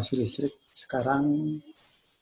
listrik. Sekarang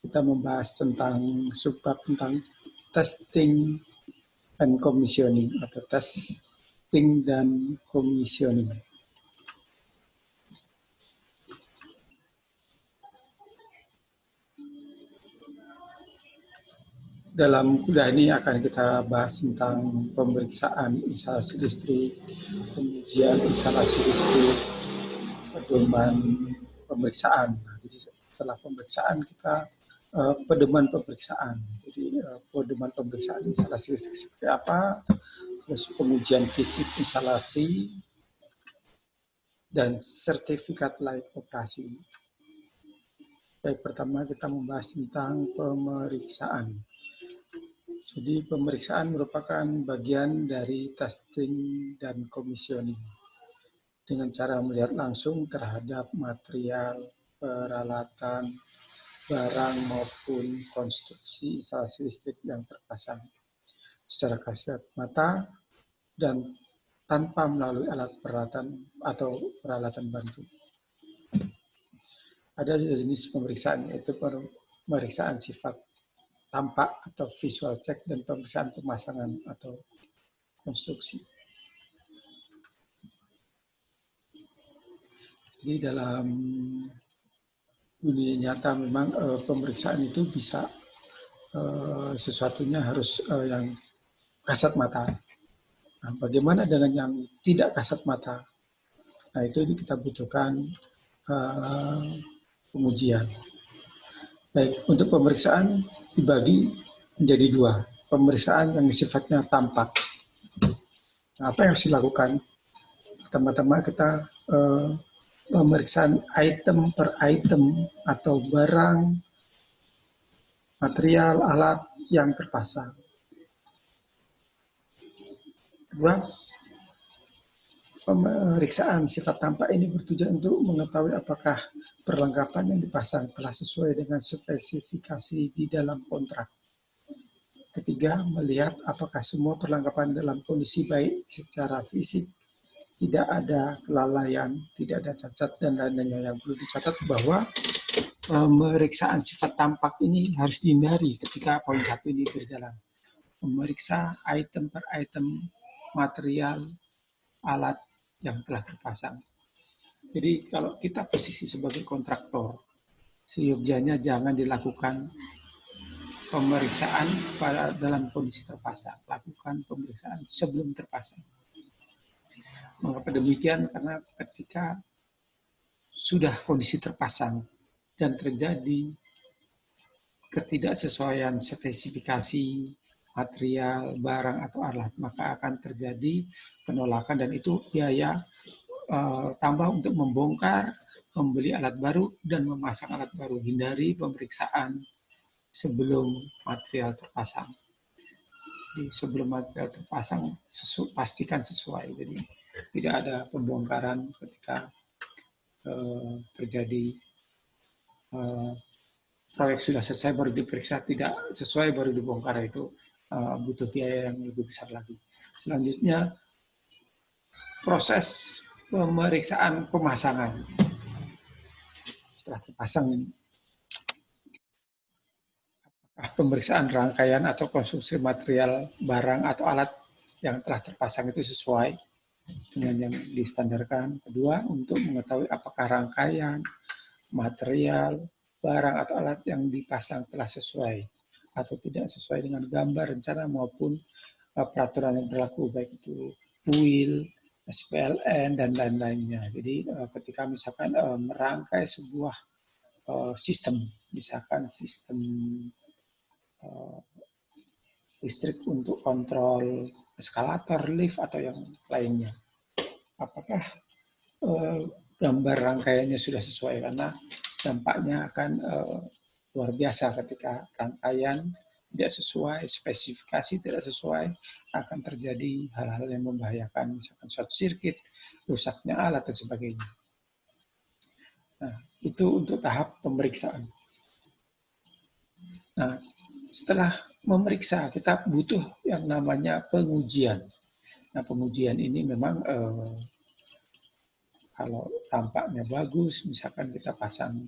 kita membahas tentang subbab tentang testing and commissioning atau testing dan commissioning. Dalam kuliah ini akan kita bahas tentang pemeriksaan instalasi listrik, pengujian instalasi listrik, pedoman pemeriksaan. Jadi setelah pemeriksaan kita pedoman pemeriksaan. Jadi pedoman pemeriksaan instalasi listrik seperti apa, terus pengujian fisik instalasi, dan sertifikat layak operasi. Baik, pertama kita membahas tentang pemeriksaan. Jadi pemeriksaan merupakan bagian dari testing dan commissioning dengan cara melihat langsung terhadap material, peralatan, barang maupun konstruksi instalasi listrik yang terpasang secara kasat mata dan tanpa melalui alat peralatan atau peralatan bantu. Ada jenis pemeriksaan, yaitu pemeriksaan sifat tampak atau visual check dan pemeriksaan pemasangan atau konstruksi. Jadi dalam dunia nyata memang pemeriksaan itu bisa sesuatunya harus yang kasat mata. Nah, bagaimana dengan yang tidak kasat mata? Nah, itu kita butuhkan pengujian. Baik, untuk pemeriksaan dibagi menjadi dua. Pemeriksaan yang sifatnya tampak. Nah, apa yang harus dilakukan? Pertama-tama kita pemeriksaan item per item atau barang, material, alat yang terpasang. Kedua, pemeriksaan sifat tampak ini bertujuan untuk mengetahui apakah perlengkapan yang dipasang telah sesuai dengan spesifikasi di dalam kontrak. Ketiga, melihat apakah semua perlengkapan dalam kondisi baik secara fisik, tidak ada kelalaian, tidak ada cacat, dan lain-lainnya. Yang perlu dicatat bahwa pemeriksaan sifat tampak ini harus dihindari ketika poin 1 ini berjalan. Memeriksa item per item, material, alat yang telah terpasang. Jadi kalau kita posisi sebagai kontraktor, seyogyanya jangan dilakukan pemeriksaan pada dalam kondisi terpasang. Lakukan pemeriksaan sebelum terpasang. Mengapa demikian? Karena ketika sudah kondisi terpasang dan terjadi ketidaksesuaian spesifikasi material, barang, atau alat, maka akan terjadi penolakan dan itu biaya tambah untuk membongkar, membeli alat baru, dan memasang alat baru. Hindari pemeriksaan sebelum material terpasang. Jadi sebelum material terpasang, pastikan sesuai. Jadi tidak ada pembongkaran ketika terjadi proyek sudah selesai baru diperiksa, tidak sesuai baru dibongkar, itu butuh biaya yang lebih besar lagi. Selanjutnya, proses pemeriksaan pemasangan. Setelah terpasang, apakah pemeriksaan rangkaian atau konstruksi material, barang, atau alat yang telah terpasang itu sesuai dengan yang distandarkan. Kedua, untuk mengetahui apakah rangkaian, material, barang, atau alat yang dipasang telah sesuai atau tidak sesuai dengan gambar, rencana, maupun peraturan yang berlaku, baik itu UIL, SPLN, dan lain-lainnya. Jadi ketika misalkan merangkai sebuah sistem, misalkan sistem listrik untuk kontrol eskalator, lift, atau yang lainnya, apakah gambar rangkaiannya sudah sesuai? Karena dampaknya akan luar biasa ketika rangkaian tidak sesuai, spesifikasi tidak sesuai, akan terjadi hal-hal yang membahayakan, misalkan short circuit, rusaknya alat, dan sebagainya. Nah, itu untuk tahap pemeriksaan. Nah, setelah memeriksa, kita butuh yang namanya pengujian. Nah, pengujian ini memang kalau tampaknya bagus, misalkan kita pasang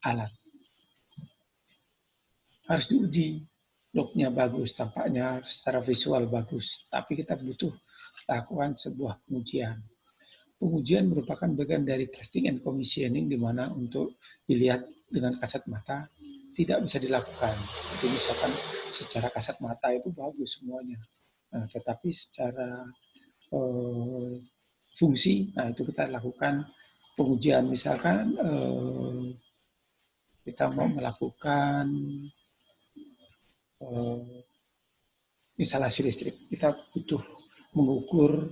alat. Harus diuji, looknya bagus, tampaknya secara visual bagus, tapi kita butuh lakukan sebuah pengujian. Pengujian merupakan bagian dari testing and commissioning, di mana untuk dilihat dengan kasat mata tidak bisa dilakukan. Jadi misalkan secara kasat mata itu bagus semuanya, tetapi secara fungsi, nah itu kita lakukan pengujian. Misalkan kita mau melakukan instalasi listrik, kita butuh mengukur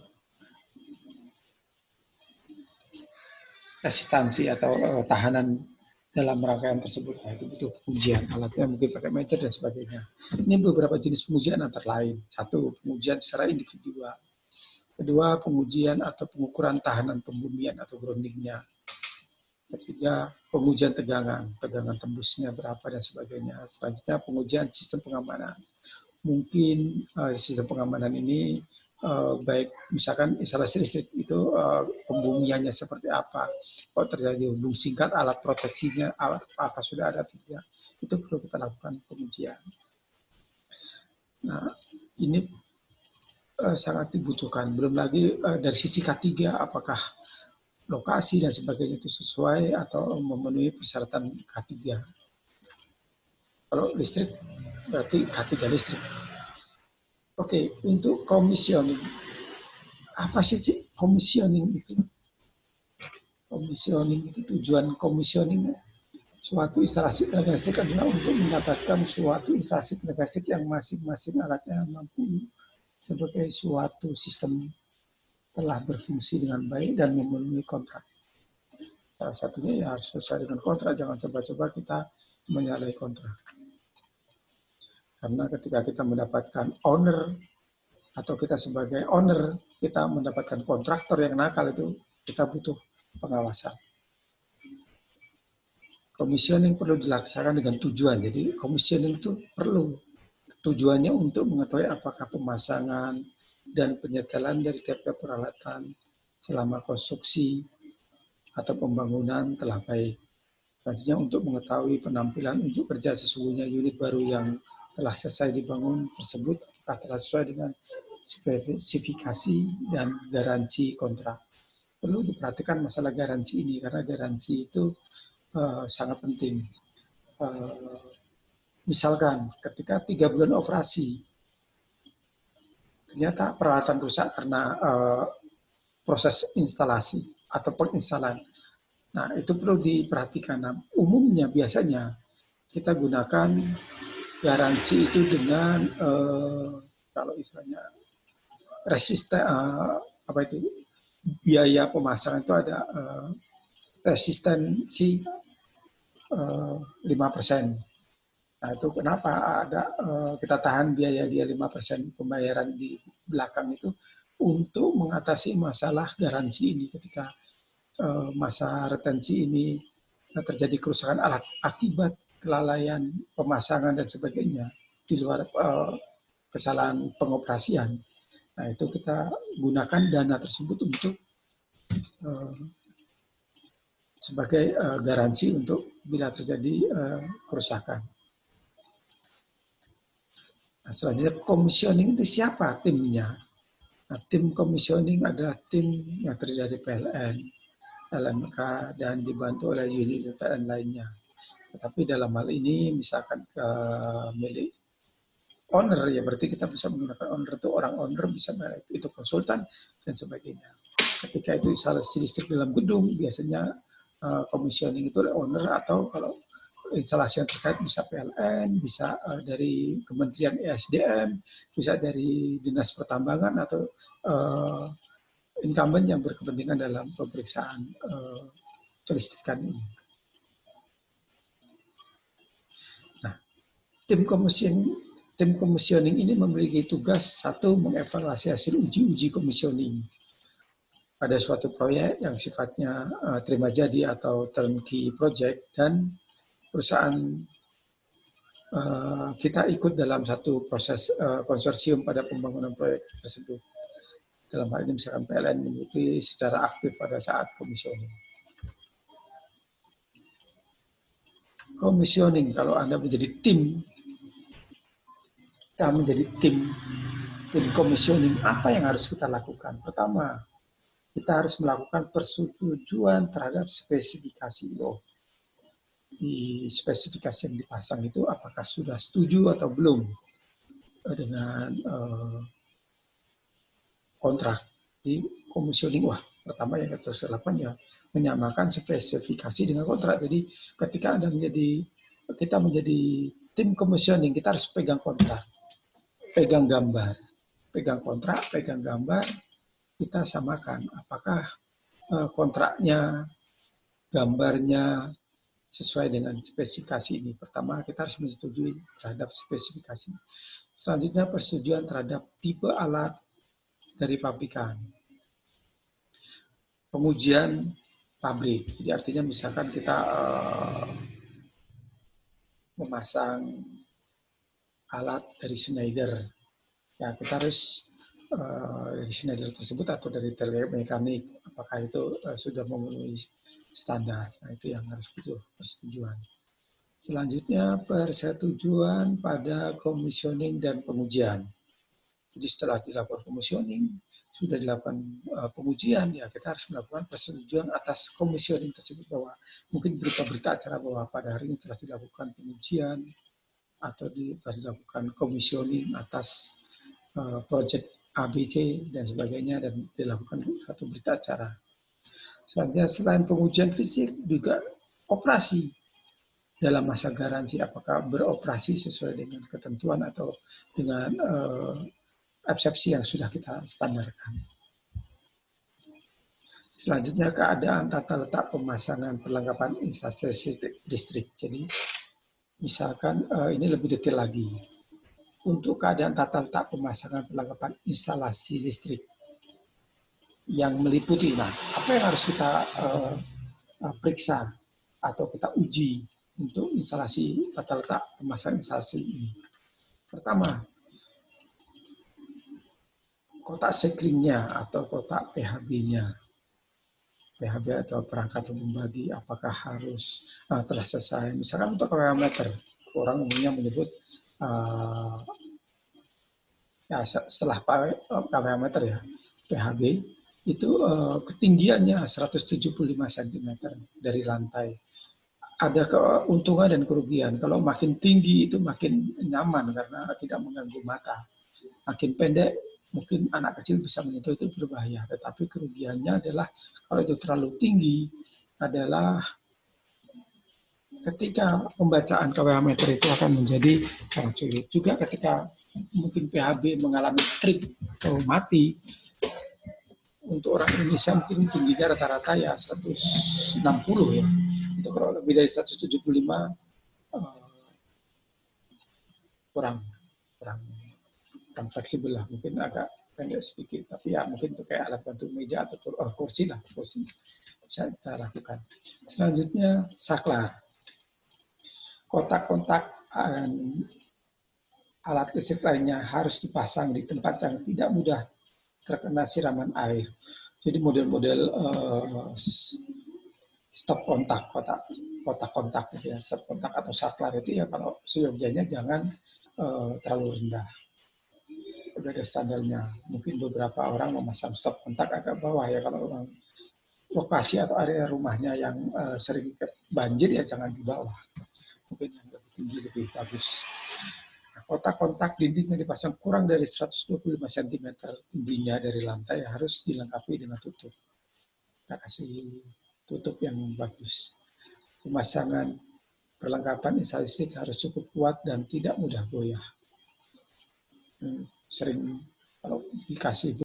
resistansi atau tahanan dalam rangkaian tersebut. Nah, itu butuh pengujian, alatnya mungkin pakai meter dan sebagainya. Ini beberapa jenis pengujian antara lain. Satu, pengujian secara individual. Kedua, pengujian atau pengukuran tahanan pembumian atau groundingnya. Ketiga, pengujian tegangan tembusnya berapa dan sebagainya. Selanjutnya, pengujian sistem pengamanan. Mungkin sistem pengamanan ini baik misalkan instalasi listrik itu pembumiannya seperti apa, kalau terjadi hubung singkat alat proteksinya apakah sudah ada atau tidak, itu perlu kita lakukan pengujian. Nah, ini sangat dibutuhkan. Belum lagi dari sisi K3, apakah lokasi dan sebagainya itu sesuai atau memenuhi persyaratan K3. Kalau listrik berarti K3 listrik. Oke, untuk commissioning. Apa sih commissioning itu? Commissioning itu, tujuan commissioning suatu instalasi tenaga listrik adalah untuk mendapatkan suatu instalasi tenaga listrik yang masing-masing alatnya mampu sebagai suatu sistem telah berfungsi dengan baik dan memenuhi kontrak. Salah satunya ya harus sesuai dengan kontrak, jangan coba-coba kita menyalahi kontrak. Karena ketika kita mendapatkan owner atau kita sebagai owner, kita mendapatkan kontraktor yang nakal, itu kita butuh pengawasan. Commissioning perlu dilaksanakan dengan tujuan. Jadi commissioning itu perlu tujuannya untuk mengetahui apakah pemasangan dan penyetelan dari tiap-tiap peralatan selama konstruksi atau pembangunan telah baik. Selanjutnya untuk mengetahui penampilan untuk kerja sesungguhnya unit baru yang telah selesai dibangun tersebut apakah telah sesuai dengan spesifikasi dan garansi kontrak. Perlu diperhatikan masalah garansi ini karena garansi itu sangat penting. Misalkan ketika 3 bulan operasi, ternyata peralatan rusak karena proses instalasi atau penginstalan. Nah, itu perlu diperhatikan. Nah, umumnya biasanya kita gunakan garansi itu dengan kalau istilahnya resisten, apa itu, biaya pemasangan itu ada resistensi 5%. Nah, itu kenapa ada kita tahan biaya dia 5% pembayaran di belakang itu untuk mengatasi masalah garansi ini. Ketika masa retensi ini terjadi kerusakan alat akibat kelalaian pemasangan dan sebagainya di luar kesalahan pengoperasian. Nah, itu kita gunakan dana tersebut untuk sebagai garansi untuk bila terjadi kerusakan. Nah, selanjutnya commissioning itu siapa timnya? Nah, tim commissioning adalah tim yang terdiri dari PLN, LMK, dan dibantu oleh unit PLN lainnya. Tetapi dalam hal ini misalkan milik owner, ya berarti kita bisa menggunakan owner, itu orang owner, bisa itu konsultan dan sebagainya. Ketika itu instalasi listrik dalam gedung, biasanya commissioning itu oleh owner, atau kalau instalasi yang terkait bisa PLN, bisa dari Kementerian ESDM, bisa dari Dinas Pertambangan atau incumbent yang berkepentingan dalam pemeriksaan kelistrikan ini. Nah, tim commissioning ini memiliki tugas satu, mengevaluasi hasil uji commissioning pada suatu proyek yang sifatnya terima jadi atau turnkey project, dan perusahaan kita ikut dalam satu proses konsorsium pada pembangunan proyek tersebut. Dalam hal ini misalkan PLN mengikuti secara aktif pada saat commissioning. Commissioning, kalau Anda menjadi tim, kita menjadi tim commissioning, apa yang harus kita lakukan? Pertama, kita harus melakukan persetujuan terhadap spesifikasi. Di spesifikasi yang dipasang itu apakah sudah setuju atau belum dengan kontrak di commissioning. Wah, pertama yang harus dilakukan ya menyamakan spesifikasi dengan kontrak. Jadi ketika kita menjadi tim commissioning, kita harus pegang kontrak, pegang gambar, pegang kontrak, pegang gambar, kita samakan apakah kontraknya, gambarnya sesuai dengan spesifikasi ini. Pertama, kita harus menyetujui terhadap spesifikasi. Selanjutnya, persetujuan terhadap tipe alat dari pabrikan. Pengujian pabrik. Jadi artinya misalkan kita memasang alat dari Schneider, ya kita harus dari Schneider tersebut atau dari telemekanik, apakah itu sudah memenuhi standar. Nah, itu yang harus butuh persetujuan. Selanjutnya, persetujuan pada commissioning dan pengujian. Jadi setelah dilakukan commissioning, sudah dilakukan pengujian, ya kita harus melakukan persetujuan atas commissioning tersebut, bahwa mungkin berita-berita acara bahwa pada hari ini telah dilakukan pengujian atau telah dilakukan commissioning atas proyek ABC dan sebagainya, dan dilakukan satu berita acara. Selanjutnya, selain pengujian fisik, juga operasi dalam masa garansi, apakah beroperasi sesuai dengan ketentuan atau dengan eksepsi yang sudah kita standarkan. Selanjutnya, keadaan tata letak pemasangan perlengkapan instalasi listrik. Jadi misalkan ini lebih detail lagi. Untuk keadaan tata letak pemasangan perlengkapan instalasi listrik yang meliputi, nah apa yang harus kita periksa atau kita uji untuk instalasi tata letak pemasangan instalasi ini? Pertama, kotak sekringnya atau kotak PHB-nya. PHB atau perangkat pembagi, apakah harus telah selesai. Misalkan untuk KWH meter, orang umumnya menyebut ya setelah KWH meter ya, PHB itu ketinggiannya 175 cm dari lantai. Ada keuntungan dan kerugian. Kalau makin tinggi itu makin nyaman karena tidak mengganggu mata. Makin pendek mungkin anak kecil bisa menyentuh, itu berbahaya. Tetapi kerugiannya adalah kalau itu terlalu tinggi adalah ketika pembacaan KWH meter itu akan menjadi sangat sulit. Juga ketika mungkin PHB mengalami trip atau mati, untuk orang Indonesia mungkin tingginya rata-rata ya 160 ya. Untuk kalau lebih dari 175 kurang fleksibel lah, mungkin agak pendek sedikit, tapi ya mungkin itu kayak alat bantu meja atau kursi lah, kursi bisa kita lakukan. Selanjutnya, saklar. Kotak-kotak alat listrik lainnya harus dipasang di tempat yang tidak mudah terkena siraman air. Jadi model-model stop kontak, kotak kontak gitu ya, stop kontak atau saklar itu ya kalau seyogianya jangan terlalu rendah. Udah ada standarnya. Mungkin beberapa orang memasang stop kontak agak bawah ya, kalau orang lokasi atau area rumahnya yang sering banjir ya jangan di bawah. Mungkin yang lebih tinggi lebih bagus. Kotak kontak dinding yang dipasang kurang dari 125 cm tingginya dari lantai harus dilengkapi dengan tutup. Kita kasih tutup yang bagus. Pemasangan perlengkapan instalasi harus cukup kuat dan tidak mudah goyah. Sering kalau dikasih